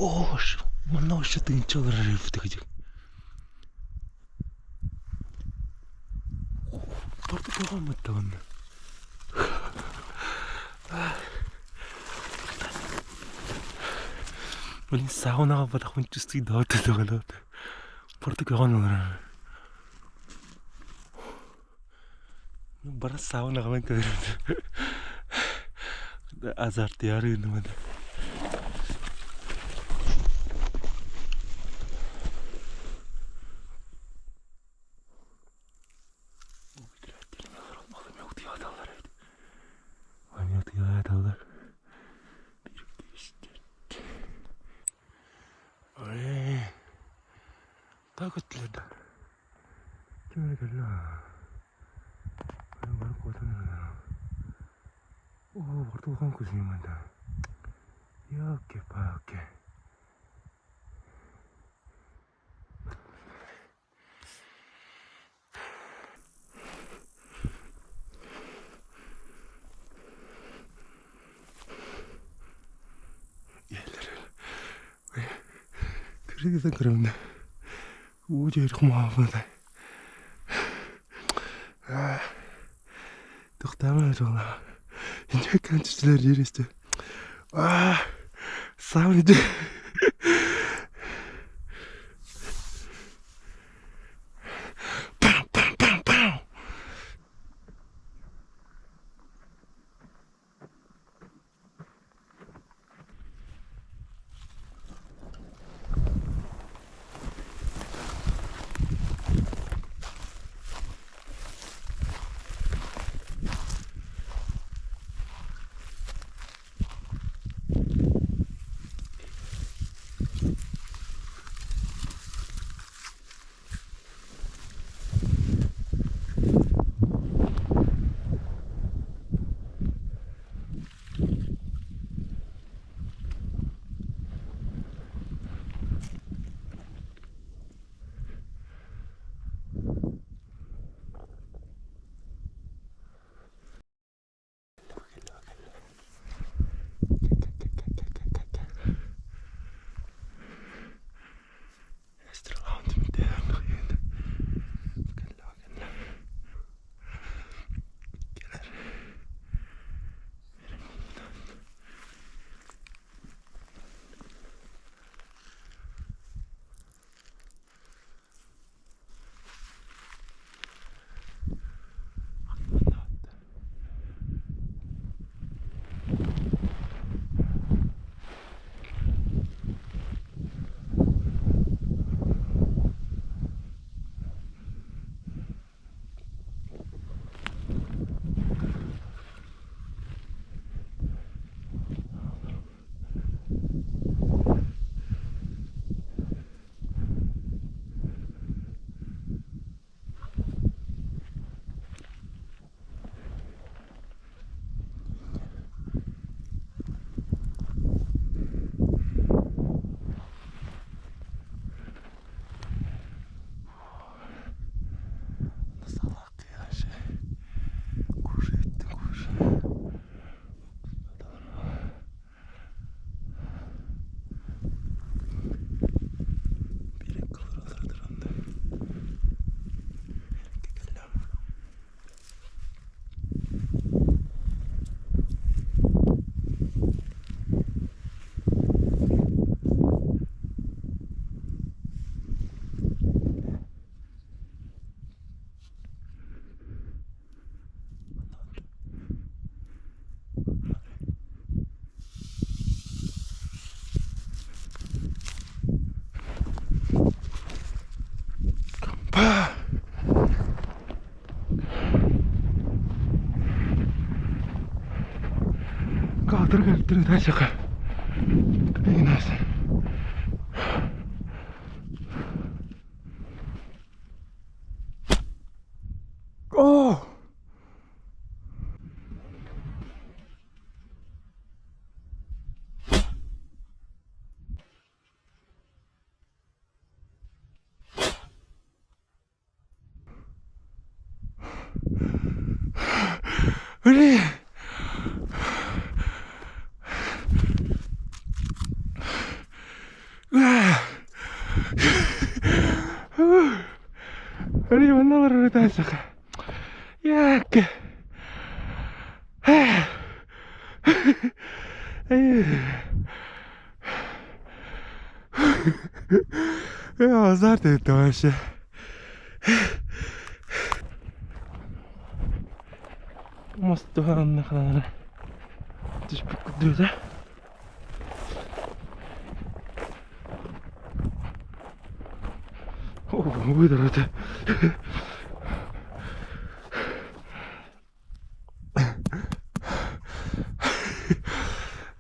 манай уушд энэ ч өөрөөр өвдөг гэж. Португал мэтэн. Миний саунага бодох хүн ч үсгийг доодог байгаа. Португал нөр. Bara sauna ben görüyorum. Azart yarıyorum ben. Takutludur. Kimler geldi lan? Baru kuatan mana? Portugal kusin mana? Ya oke pak oke. Kırıksan kırımda. Ucu irkmaağımda. Tıktamıyor ona. İnce kanççılar yeriste. Saunacı. Terus aja kak. Ini nasi. Ini. Riivan navarra tässä. Jääkkä. Ja, azar etti вообще. Måste ha en kanal. Det är på döda. Ой, да это.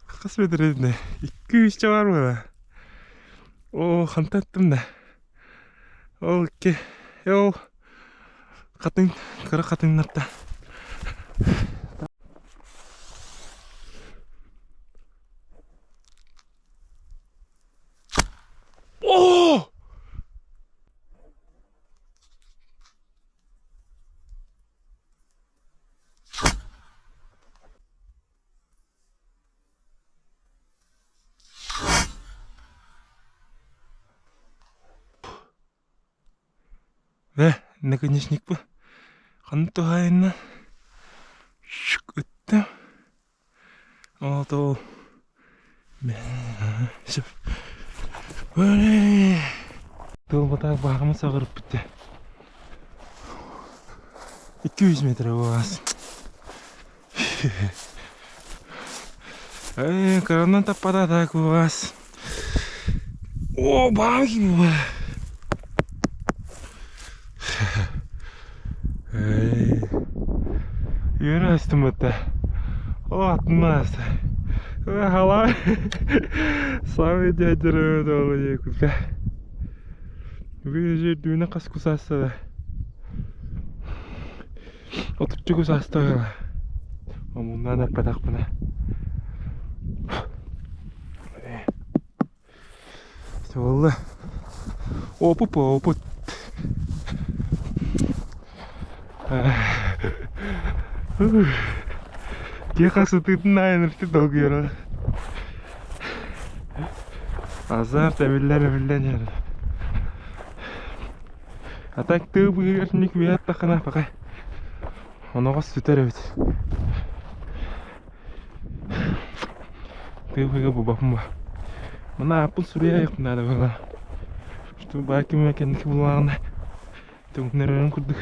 가슴에 들어있네. 그 진짜 많아. 오, 간단 뜬다. 오케이. 요. 같은 그라 같은 났다. 오! 네, наконечник-п. Хантуайна. Шук үттім. Ото. Мен. Шып. Өлей. Долбатағы бағымыз ағырып бітті. 200 метр өз. Коронан таппада да көз. О, бағым ба. Юрастым это. О, атмас. Хала. Самый дядя долой купе. Вы дүйіне қас күсасты. Отырчы күсасты. Мұндан аппадақ бұна. Солы. Опып, опыт. Кехасы тытынайын үрті долгыйра. Азар тәбіллән еді. Атак тыбы өрнік бейат тақына пақай. Оноға сүтер өт. Тыбыға бұбапым ба. Мұна апыл сүрия еқынады бұға. Что бәкі мәкендікі бұлағына. Тәуінерін күрдік.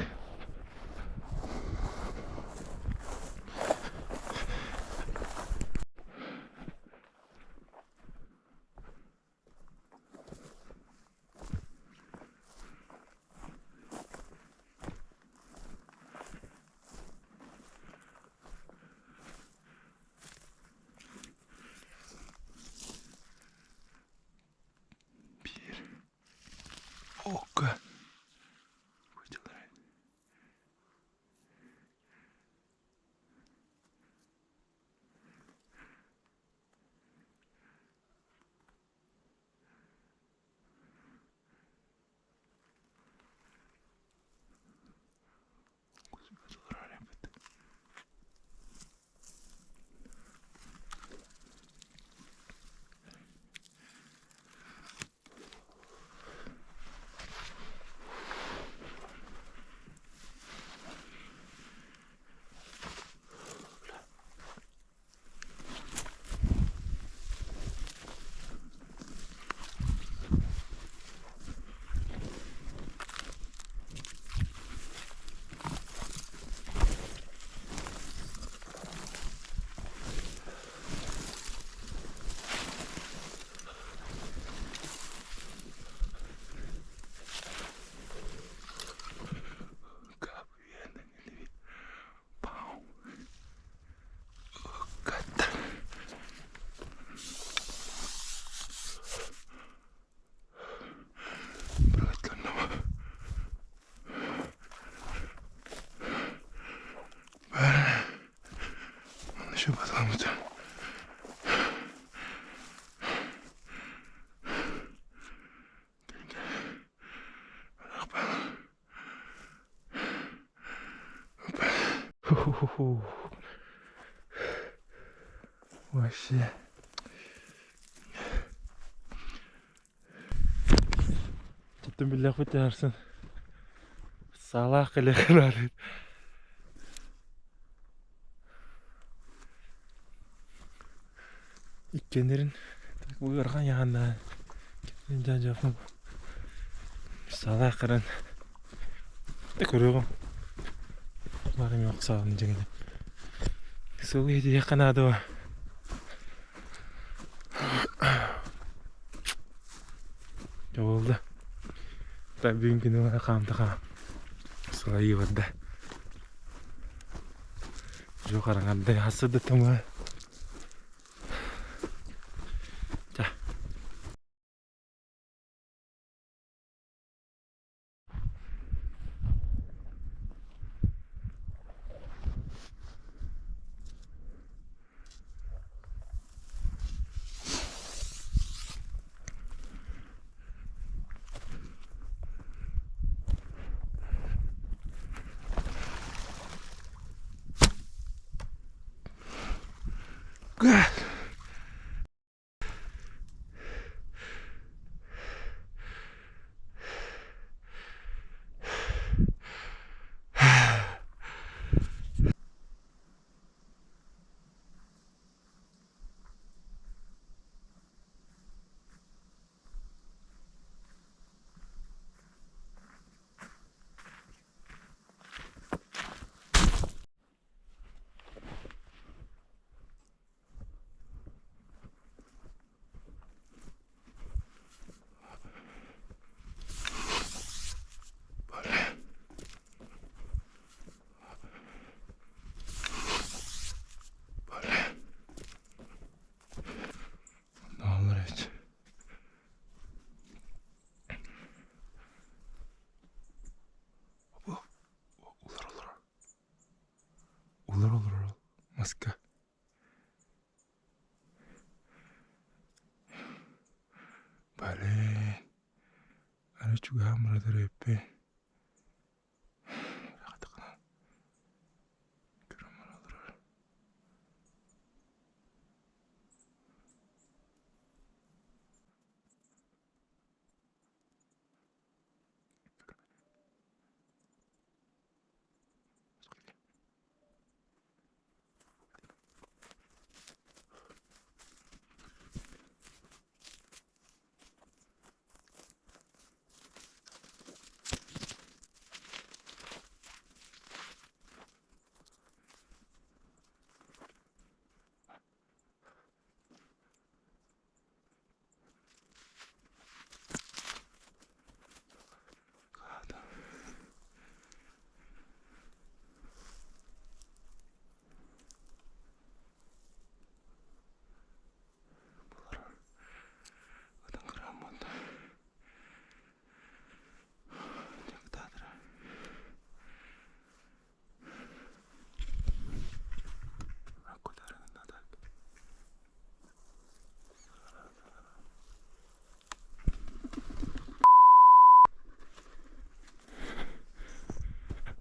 Ока. Еще потом-то. Вообще. Bütün bir laf edersin. Salak ile kadar. İkkenlerin uyargan yanında. Kendinden cevapım. Salak kıran. De görüyorum. Varım yok sağlığın cengede. Soğuk hediye kanadı var. Oldu. Tabii bugün günü kamda kam. Sırayı vardı. Çok arangan hasıdı tamam. Olur. Maska. Bale. Ana juga hamra derepe. Katakan. Keraman olur.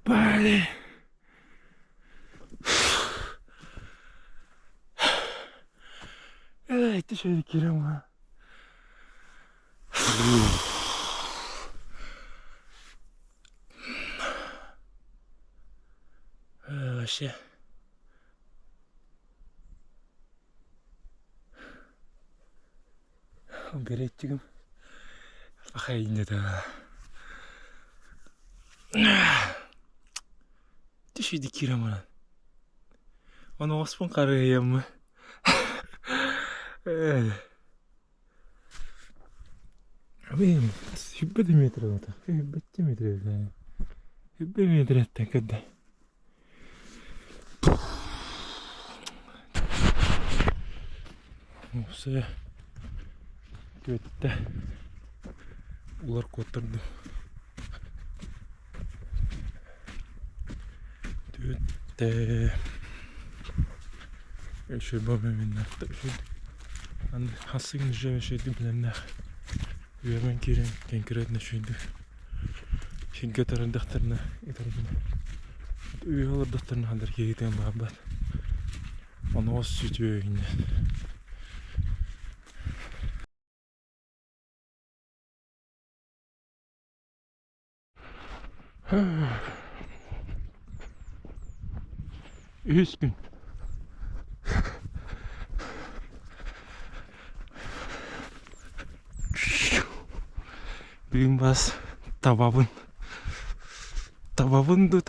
Bale. Evet, şöyle kirema. Şey. Gerek 지금 아카입니다. 뜻이 디키라만. 어느 오스폰 가르에 뭐. Abi hübbe de metre oldu. Hübbe de metre oldu. Hübbe metre etti kadar. Olsa götte ular kotardı. Götte. Şöyle babamın nerede? Şöyle. Hani hasıgın şöyle bilenler. Hemen kirin konkretne şöyle. Şimdi tarafın daftarına itarafına. Üyeler daftarına haber geldiğim babat. Onu o sütüyor yine. 3 gün. Bugün biraz tababın. Tababındı.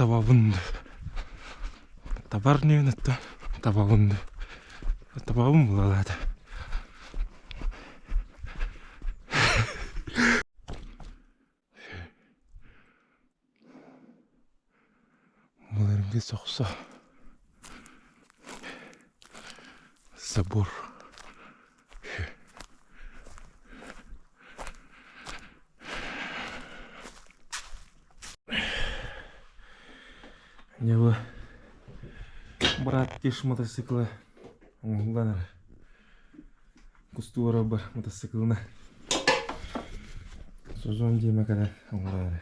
Tabar ne unuttu? Tababındı. Tababın bulalardı. Bunların bir soğusa. Sabır. Ya bu berat kеш мотоциклы оңланар. Кустура бар мотоциклына. Созон дейме када оңланар.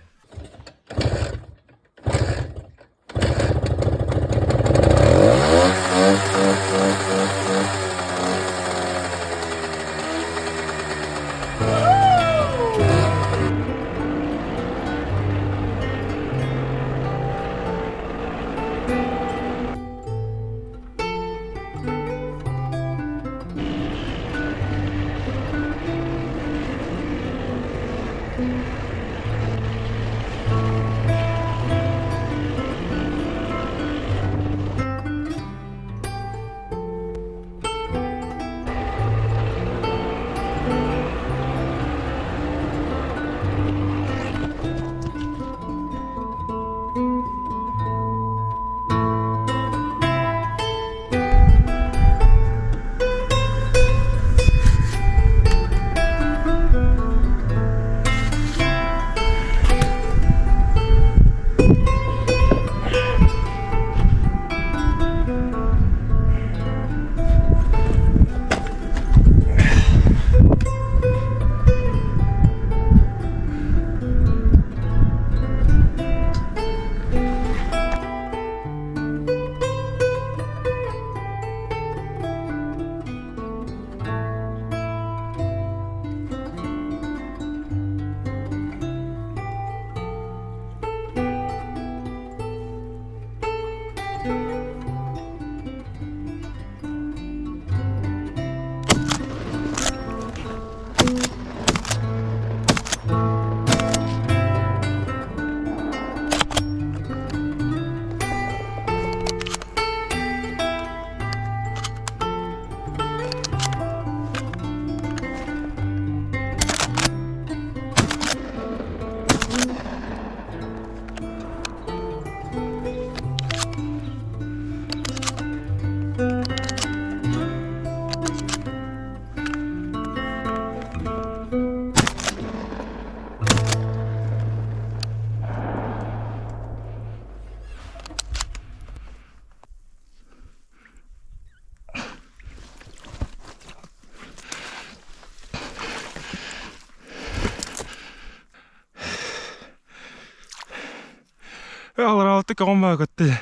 Allora, ho toccato un po' con te.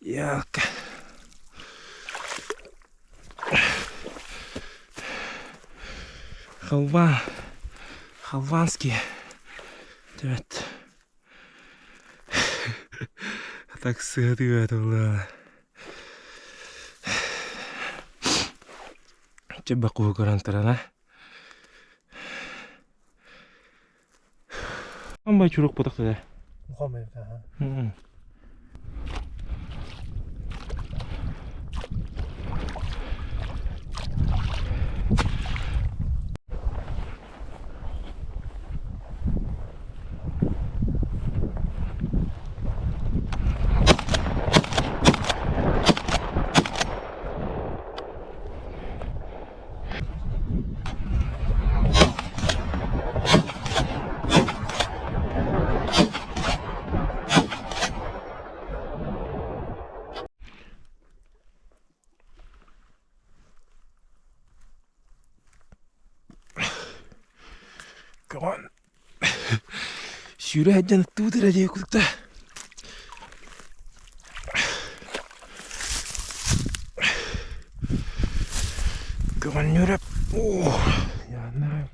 Yuck. Халванский. Evet. Так сыграю это было. Coba aku ukuran terana. Amba curug potak tuh ya. Muhammad. Kawan. Sudah aja tuh aja aku tuh. Kawan nyurap. Ya nah.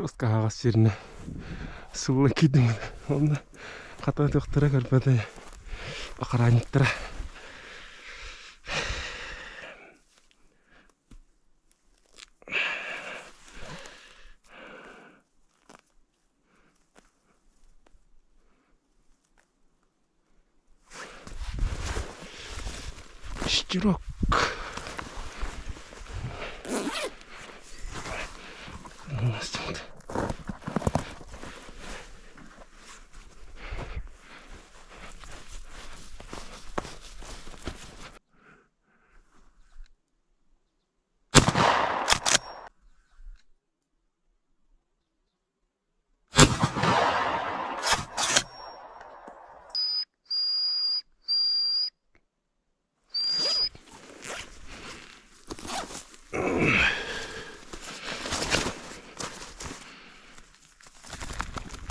Roskahaagas sirne. Sulle kiitimät. Onna katoin tohtara kalpata ja akaraanittara. Shchirok.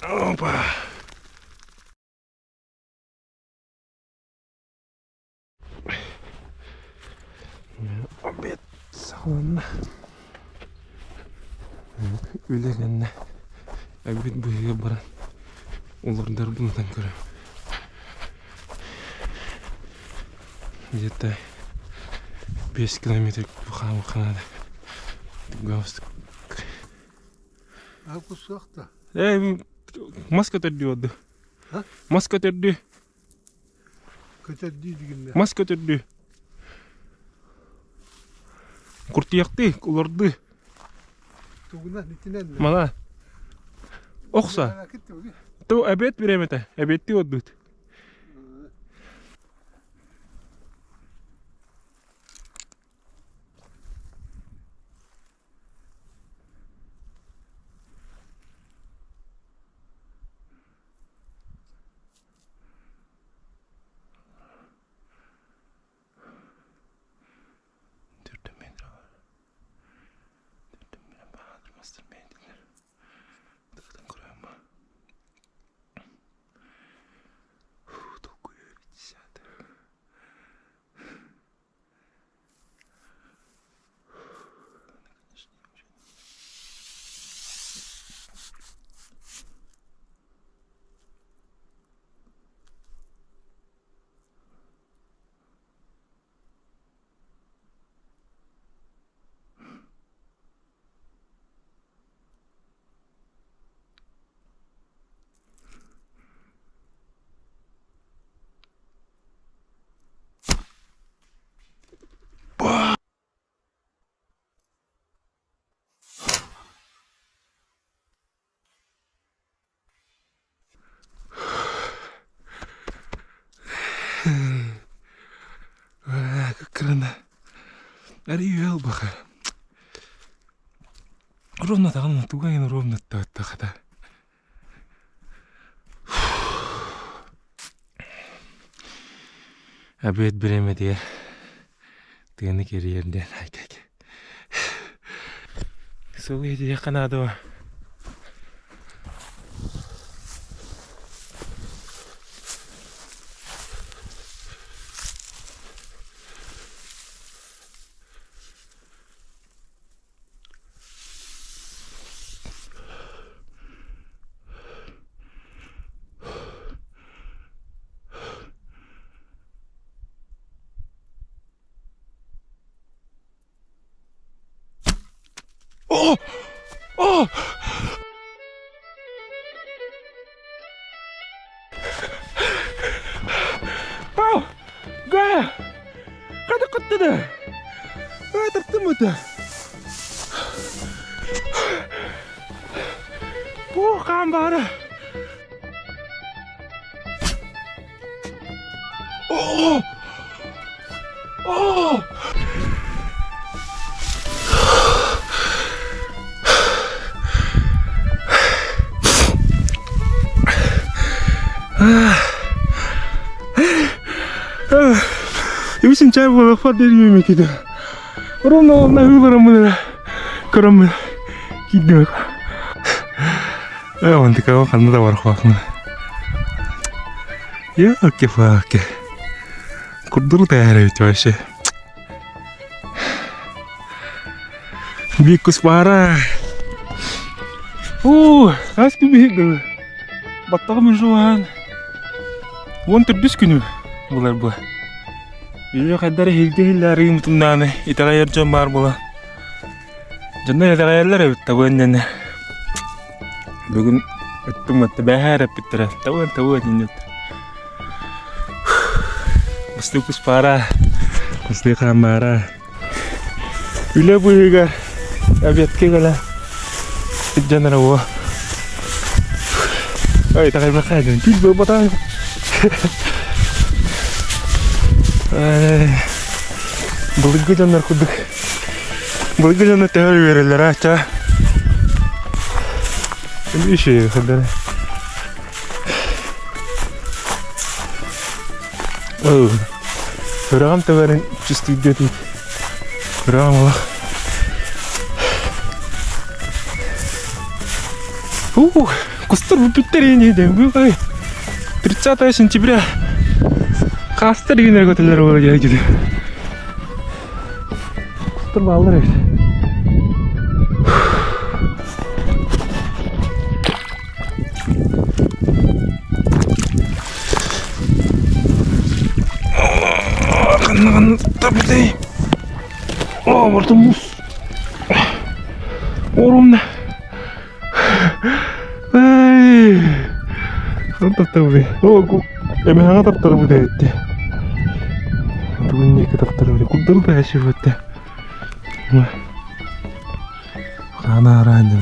Opa. Obet salonna. Ülегенне. Обед буйга баран. Улардар бундан көрөм. Где-то 5 километров бухам канада. Гаус. А кусакта. Маска төддү. Ha? Маска төддү. Kötü değil. Маска төддү. Куртияқты, уларды. Тугuna nitinen. Мана. Оқса. Ту обед беремете. Обедти оддут. Как рано. Аривел баха. Ровно так, на тугай, ровно так, да. Обед береме дия. Тыганы кериерден айтак. Сол еде яканадо. О! О! Ау! Гая! Када каттыда? Ай, таптымыда? О, камбара! О! О! Имисин чай боло фадерим мекиде. Ровно на хыларымын. Көрөм. Кидем. Он такого ханада бар хвахмын. Я кефаке. Курдур тайрайт вообще. Бикус пара. Аз күбейді. Баттағы мен жуан. 14 күні бұлар бұл. Үйі қайдары хелді-хелдері ұмытымдағаны итағайыр жон бар бұла. Жонда итағайырлар өт табуын. Бүгін өттім өтті бәхәр әппеттірі. Табуын енді өтті. Мұсты күс пара. Мұсты қамбара. Үйлі бұйыға әбетке кәлі. Жанара оға. Ой, итағайыр бір қайдың. Күл бұл батағы. Бұлығы жандар құдық. Бұлығы жандар тәуір берелер ача. Şimdi işe yakınları. Hırağım tavarin çüstü gidiyor. Hırağım ola. Кустар бүппеттеріне дейін бұл 30 сентября қастар деген әргөтелер олар келгеді. Кустар балдар еді. Қаннаған табыдай. Бұрды мұз. Орымда. Таптар эмега таптар бүдетти. Бүгүн эки таптар бүдө куддал башып өттү. Кана араны.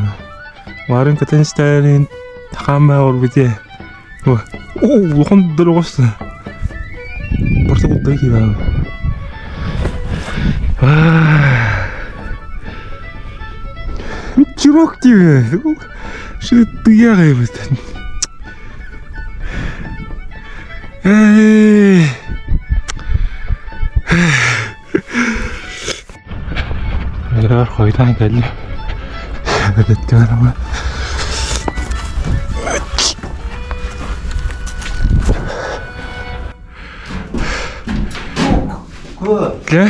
Барын кетенстен тахама орбите. Лохон дөрөс. Барса куддай киба. Чирок тиме. Что ты ягаешь? Neler koydan geldi. Evet görme. Ne?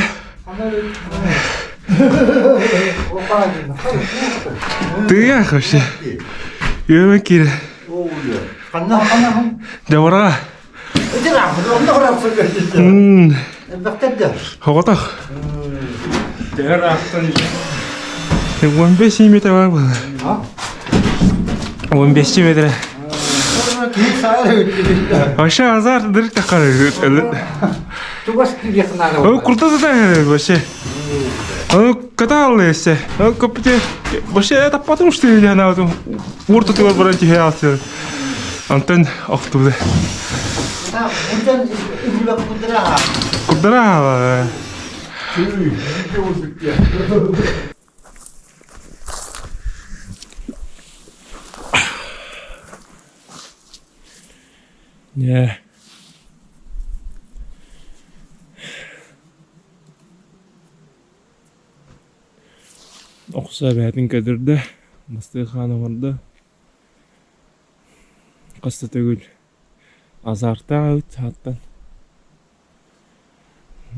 Dünya hoşu. Yemek kiri. Devara. Hogotak. Yang 15 meter apa? 15 meter. Aşağı azar direkt takar. Oh kurtar da başı. Oh kata alıyorsa. Oh kapıcı başı da patron işte yani adam. Vurdu tuvar baranci hayatı. Anten aktıbı. Kudra. Yeah. Оқса бәтін көдірді. Мұсты қаны орды. Қысты төгіл. Азарта өт аттан.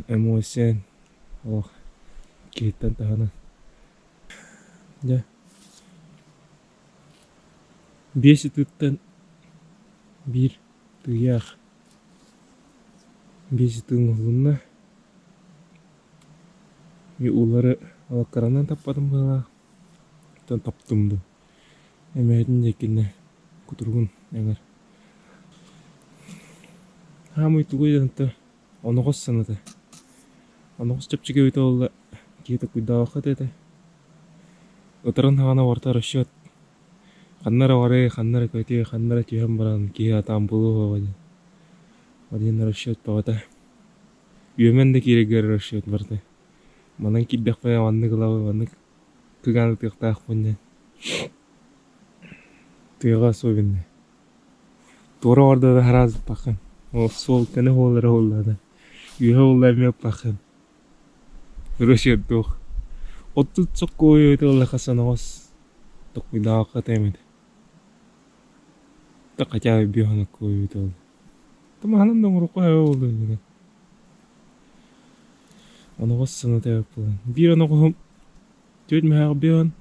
Эмоциян. Оқ. Кеттен тағынан. Да. Бесі тұттан. Bir tüyək. Бесі түйін ұлынна. Мен олары алаққаранан таппадым баға. Төн таптымды. Әмәйдің жекенне күтіргін әңір. Хамы түгейден оны қос санады. Оны қос чапчыға өйті олда кейті күйді ақыт еді. Ұтырын хағана орта рұшет. Қаннары вары, қаннары көте, қаннары түйен баран кей атам бұлы бады. Ваден рұшет бағыта. Үйемен де керегер рұшет барды. Манан киддек бая ванны кылабы, ванны кыганы тыктаак бунне. Тыга особенный. Тора орда да хараз бакын. Ол сол кene холлары холлады. Үйе холлар меп бакын. Рөшет тох. Отту цоккой өтөлө хасанагос. Токуйда катемет. Такача бихана кой өтөлө. Таманын доңрукай болду. Оны қоссыны тәуіп болын. Bir оны қоғым төт мәғі бейін.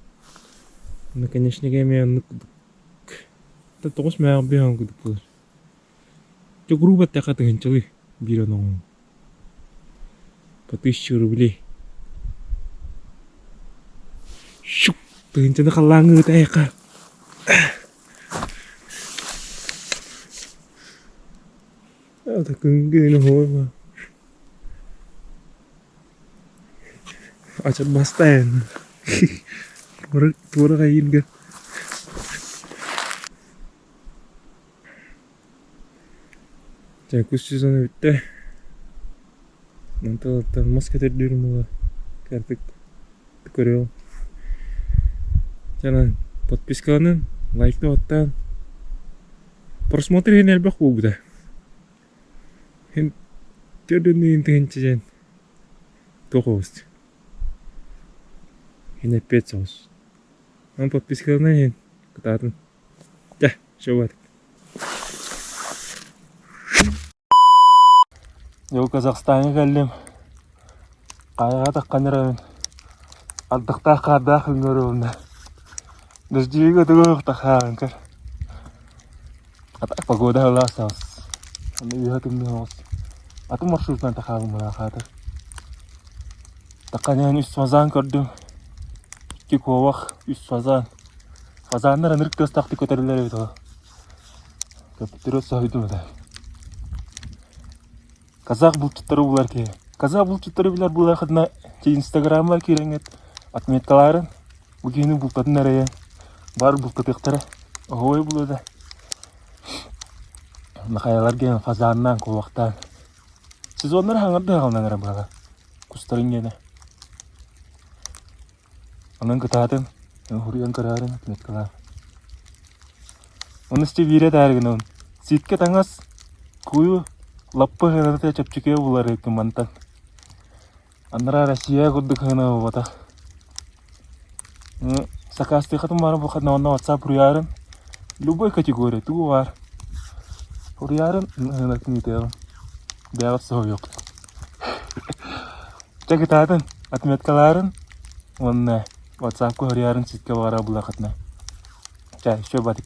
Ну, конечно, я имею это тоже меня бьем куда было. Что грубо так это гончали бирано по 1000 рублей. Шук, ты гончали халангы тайка. Это кынги на хой. А чат бастайн. Тура кайинга. 자, 구시선을 때 nanti mosquito di rumah kartik tukuro jangan подписканы лайкты оттан просмотр хен элбах бугда хен төрдүн интенчен тохост хен опять сос он подписканы хен кытатын да шоват Yo Казахстанға келдім. Қайға таққан еремен. Ардықта қарда қылмыруымда. Дождевігі түгіқ тақағын кір. Атақ погода оласыз. Аны үйі түмден олсы. Аты маршрутынан тақағын мұна қатыр. Таққан ең үст фазан көрдім. Икки ковақ үст фазан. Фазандар анырық тастақты көтерілер еді. Көптірі сойдым да. Казах булчыттары булар ки. Казах булчыттары билер булар хадна те Инстаграмга киреңет отметкаларын. Бугени бултатын арая. Бар бултатыктары. Ой булуда. Макаялар ген фазаннан ковактан. Сиз оннар хаңырды калнаңар бага. Кустарын гене. Анын кытатын, хуриян карарын отметкалар. Оны сте вире дәрген он. Ситке таңас кую лаппы хэнэтэй чапчыке булар эки мантан. Аннара Россия курдык хэна бата. Сакасты хатым бары бу хатна онна WhatsApp руярын. Любой категория туу бар. Руярын хэнэт нител. Бягат соо yok. Чагытатын отметкаларын онна WhatsApp ко руярын ситке бара була хатна. Чай, шо батик.